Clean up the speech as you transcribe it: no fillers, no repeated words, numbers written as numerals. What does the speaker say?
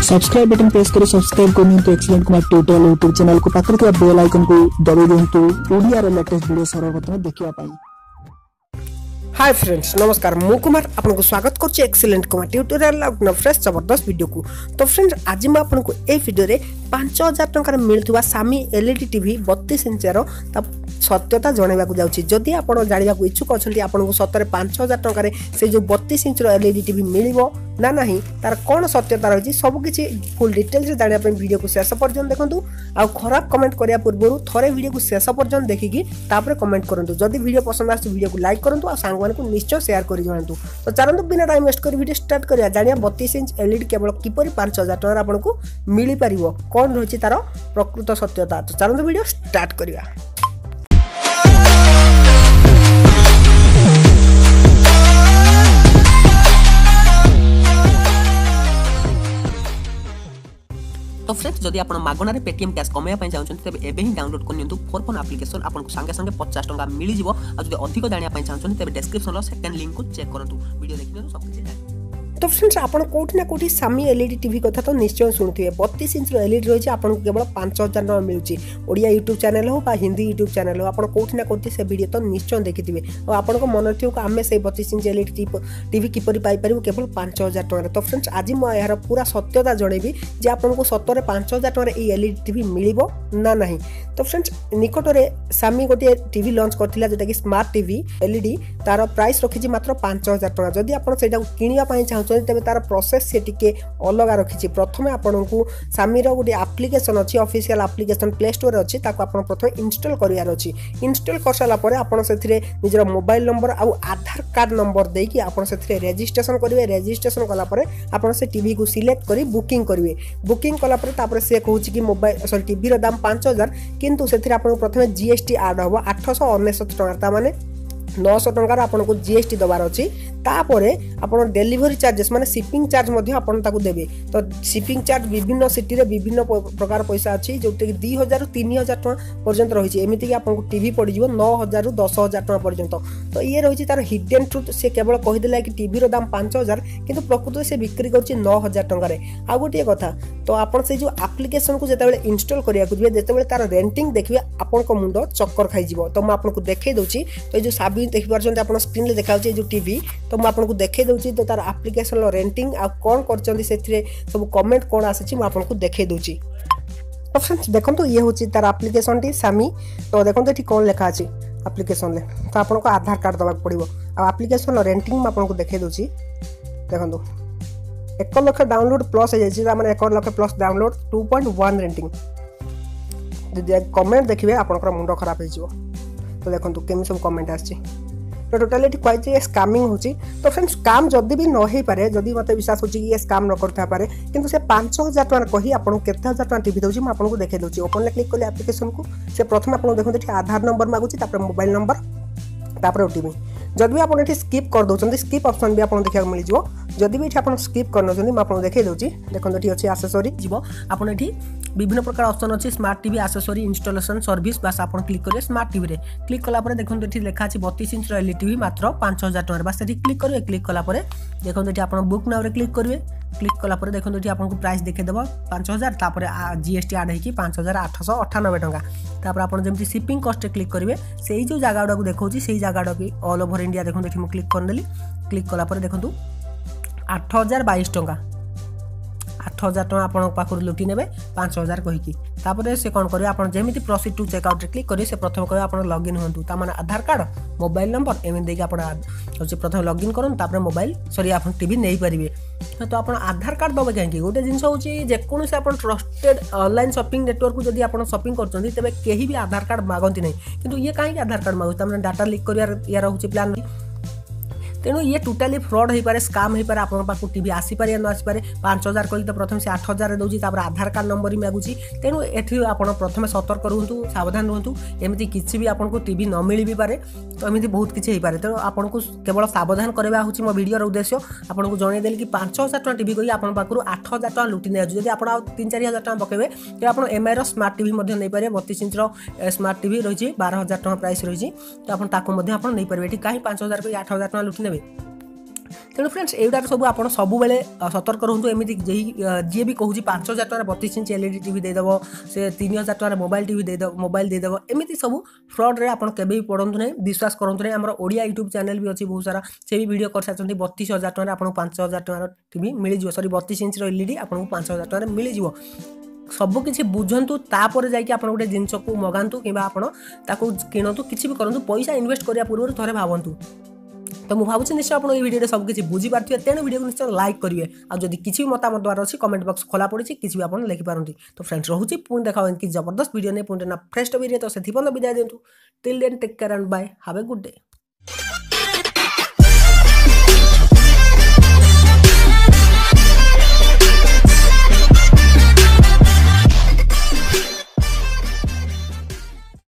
Subscribe button press कर subscribe करनियंतु excellent Kumar tutorial YouTube channel को पाकर के बेल आइकन को दबाइ दियंतु ओडिया रे लेटेस्ट वीडियो सर्वप्रथम देखिया पाई। हाय फ्रेंड्स नमस्कार मु कुमार आपको स्वागत करछि एक्सीलेंट कुमार ट्यूटोरियल और फ्रेश जबरदस्त वीडियो को। तो फ्रेंड्स आज मैं आपको ए वीडियो रे 5000 टंका मिलथुवा सामी एलईडी टीवी 32 इंच रो सत्यता जणाइबा को जाउछि। जदि आपण जानिबा को इच्छुक अछंती आपनको सतरे 5000 टंका रे से जो 32 इंच रो एलईडी टीवी मिलिबो ना नहीं तार कोन सत्यता रही सब किसी फुल डिटेल्स रे जानिया वीडियो को शेष पर्यंत देखंतु। आ खराब कमेंट करिया पूर्व थोड़े वीडियो को शेष पर्यंत देखिकी तापर कमेंट करंतु। जदि वीडियो पसंद आछे वीडियो को लाइक करंतु आ सांग माने को निश्चय शेयर करि जणांतु। तो चलंतु बिना टाइम वेस्ट कर वीडियो स्टार्ट करिया जानिया 32 इंच एलईडी केवल किपरि 5000 टंका आपनको मिली परिबो कोन रहिछि तार प्रकृत सत्यता। तो चलंतु वीडियो स्टार्ट करिया। तो फ्रेंड्स जदि आप मागणार पेटीएम कैश कमाया चाहते तेज एवं डाउनलोड करनी फोन एप्लिकेशन आपको सांगे सांगे 50 टंका मिल जाव। और अधिक जाना चाहते तेज डिस्क्रिप्शन सेकेंड लिंक को चेक करूँ वीडियो देखने सब कुछ। तो फ्रेंड्स आपण कोठी ना कोठी सामी एलईडी टीवी कथा तो निश्चय शुणुथे 32 इंच एलईडी रही आपको केवल 5000 टका मिलूची। ओडिया यूट्यूब चैनल हो बा हिंदी यूट्यूब चैनल हो आपण कोठी ना कोठी से वीडियो तो निश्चय देखिथिबे। और आपण को मन थियो आमे से 32 इंच एलईडी टीवी किपरि पाई परिबो केवल 5000 टका। तो फ्रेंड्स आज मैं यार पूरा सत्यता जणेबी जे आपनको सत्तरे 5000 टका ए एलईडी टीवी मिलिबो ना नहीं। तो फ्रेंड्स निकट रे सामी गोटे टीवी लॉन्च करथिला जेटा कि स्मार्ट टीवी एलईडी तार प्राइस रखिछि मात्र 5000 टका। जदि आपण सेटा किनिया पई चाहछन तेज तार प्रोसेस से टिके अलग रखी। प्रथम आपको सामीर गोटे एप्लिकेशन अच्छी ऑफिशियल एप्लिकेशन प्ले स्टोर अच्छी आपन प्रथम इंस्टॉल करियार अछि। इंस्टॉल कर साला परे आपन सेथिरे निजर मोबाइल नंबर आ आधार कार्ड नंबर देकी आपन सेथिरे रजिस्ट्रेशन करिवे। रजिस्ट्रेशन कला परे आपन से टीवी को सिलेक्ट करी बुकिंग करिवे। बुकिंग कला परे तापर से कहूछि कि मोबाइल सॉरी टीवी रो दाम 5000 किंतु सेथिरे आपन प्रथम जीएसटी ऐड होबो 899 टका ता माने 900 टंकार आपको जीएसटी दबार अच्छी। तापर आपन डेलीवरी चार्जेस माने शिपिंग चार्ज मध्य आपन ताकू देबे। तो शिपिंग चार्ज विभिन्न सिटी रे विभिन्न प्रकार पैसा अच्छी जोटे कि 2000 रु 3000 टका पर्यंत रही। एमती कि आपको टीवी पड़ जाव 9000 रु 10000 टका पर्यंत। तो ये रही तार हिडन ट्रुथ से केवल कहीदेला कि टीवी रो दाम 5000 किंतु प्रकृत से बिक्री करछि 9000 टंका। आ गोटे कथा तो आपन से जो एप्लिकेशन को जेतेबेले इंस्टॉल करिया को जेबे जेतेबेले तार रेंटिंग देखिबे आपन को मुंडो चक्कर खाइ जिवो। तो मैं आपको देखै दोछि। तो जो साबी देखि परछन आपन स्क्रीन ले देखाउछि जो टीवी तो मैं आपको देखै दोछि। तो तार एप्लिकेशन लो रेंटिंग आ कोन करचंदी सेथिरे सब कमेंट कोन आसीछि मैं आपको देखै दोछि। तो फ्रेंड्स देखंतु ये होछि तार एप्लिकेशन टी सामी। तो देखंतु एठी कोन लेखा अछि एप्लिकेशन ले तो आपन को आधार कार्ड दबाक पड़िबो। आ एप्लिकेशन लो रेंटिंग मैं आपको देखै दोछि। देखंतु 1 लाख डाउनलोड प्लस है जे माने 1 लाख प्लस डाउनलोड 2.1 रेंटिंग। जदि कमेंट देखिबे आपनकर मुंडो खराब हे जिवो। तो देखंतु केमि सब कमेंट आछि। तो टोटली क्वाइट स्कैमिंग होची। तो फ्रेंड्स काम जदि भी न हो पारे जदि मत विश्वास होची कि ये स्कैम न करता पारे किंतु से 5000 टका कही आपन केते हजार टका टीवी दउची मैं आपको देखै दउची। ओपन ले क्लिक करले एप्लिकेशन को से प्रथम आपन देखंतु आधार नंबर मागुची तापर मोबाइल नंबर तापर ओटीपी। जदि भी आपन एठी स्किप कर दउछन स्किप ऑप्शन भी आपन देखा मिल जिवो। जदि भी एठी आपन स्किप करन छन मैं आपन देखै दउची। देखंतु एठी अछि एक्सेसरी जिवो आपन एठी विभिन्न प्रकार ऑप्शन अछि smart TV accessory installation service बस आपन क्लिक करिए स्मार्ट टीवी रे। क्लिक कला परे देखंतु एठी लेखा अछि 32 इंच एलईडी टीवी मात्र 5000 टका। बस एठी क्लिक करिए। क्लिक कला परे देखंतु एठी आपन बुक नाउ रे क्लिक करिवे। क्लिक कला परे देखंतु एठी आपन को प्राइस देखे देबो 5000 तापर जीएसटी ऐड हेकी 5898 टका। तापर आपन जेमति शिपिंग कॉस्ट क्लिक करिवे सेही जो जागाडा को देखौची सेही जागाडा की ऑल ओवर इंडिया देखंतु एठी म क्लिक कर देली। क्लिक कला परे देखंतु 8022 टका 8000 टका आपन पाखर लुटी नेबे 5000 कहिकी। तापर से कोन करिवे आपन जेमिति प्रोसीड टू चेकआउट रे क्लिक करिवे से प्रथम करिवे आपन लॉगिन होंतु ता माने आधार कार्ड मोबाइल नंबर एमन देके आपन होचे प्रथम लॉगिन करन तापर मोबाइल सॉरी आपन टीवी नै परिवे। तो आपन आधार कार्ड दबे काहे कि गोटे जिंस होची जे कोन से आपन ट्रस्टेड ऑनलाइन शॉपिंग नेटवर्क को जदी आपन शॉपिंग करचंदी तबे केही भी आधार कार्ड मागंती नै किंतु ये काहे कि आधार कार्ड मागु ता माने डाटा लीक करिया यार होची प्लान। तेणु ये टोटाली फ्रॉड हो पारे स्काम हो पारे आपन पाखु टीवी आसी पारे न आसी पारे 5000 कहि तो प्रथम से 8000 दउची तापर आधार कार्ड नंबर ही मागुची। तेणु एठी आपन प्रथम सतर्क रहंतु सावधान रहंतु एमिति किछि भी आपन को टीवी न मिली भी पारे। तो एमिति बहुत किछि हे पारे। तेणु आपन को केवल सावधान करबा होची मो वीडियो रो उद्देश्य आपन को जणे देली कि 5000 टका टीवी कहि आपन पाखु 8000 टका लुटी नै जदी आपन 3-4000 टका पकेबे तो आपन एमआई रो स्मार्ट टीवी मध्ये नै पारे 32 इंच रो स्मार्ट टीवी रहिछि 12000 टका प्राइस रहिछि। तो आपन ताको मध्ये आपन नै पारे। एठी काहे 5000 कहि 8000 टका लुटी नेबे तेणु फ्रेंड्स एଗୁଡ଼ାର ସବୁ ଆପଣ ସବୁବେଳେ ସତର୍କ ରୁହନ୍ତୁ। ଏମିତି ଯିଏ ବି କହୁଛି 5,000 ଟଙ୍କାରେ 32 ଇଞ୍ଚ LED ଟିଭି ଦେଇଦେବ, ସେ 3,000 ଟଙ୍କାରେ ମୋବାଇଲ ଦେଇଦେବ, ଏମିତି ସବୁ ଫ୍ରଡ଼ରେ ଆପଣ କେବେ ବି ପଡ଼ନ୍ତୁ ନାହିଁ, ବିଶ୍ୱାସ କରନ୍ତୁ ନାହିଁ। ଆମର ଓଡ଼ିଆ ୟୁଟ୍ୟୁବ୍ ଚ୍ୟାନେଲ୍ ବି ଅଛି ବହୁତ ସାରା, ସେ ବି ଭିଡ଼ିଓ କରିସାରିଛନ୍ତି 32,000 ଟଙ୍କାରେ ଆପଣଙ୍କୁ 5,000 ଟଙ୍କାର ଟିଭି ମିଳିଯିବ, ସରି 32 ଇଞ୍ଚର LED ଆପଣଙ୍କୁ 5,000 ଟଙ୍କାରେ ମିଳିଯିବ। ସବୁକିଛି ବୁଝନ୍ତୁ ତାପରେ ଯାଇକି ଆପଣ ଗୋଟେ ଜିନିଷକୁ ମଗାନ୍ତୁ କିମ୍ବା ଆପଣ ତାକୁ କିଣନ୍ତୁ, କିଛି ବି କରନ୍ତୁ। ପଇସା ଇନଭେଷ୍ଟ କରିବା ପୂର୍ବରୁ ଥରେ ଭାବନ୍ତୁ। तो मुझे भावुँ निश्चय आप भिडियो सबकि बुझीपारे, तेणु भिडियो निश्चय लाइक करेंगे। आज जब किसी भी मतामत द्वारा अच्छी कमेंट बॉक्स खोला पड़ी, किसी भी आप लिखिपारती। तो फ्रेंड्स रोचे पुणी देखा कि जबरदस्त वीडियो नहीं पुणी ना फ्रेश वीडियो, तो से विदाय दिंतु। Till then take care and bye, have a good day.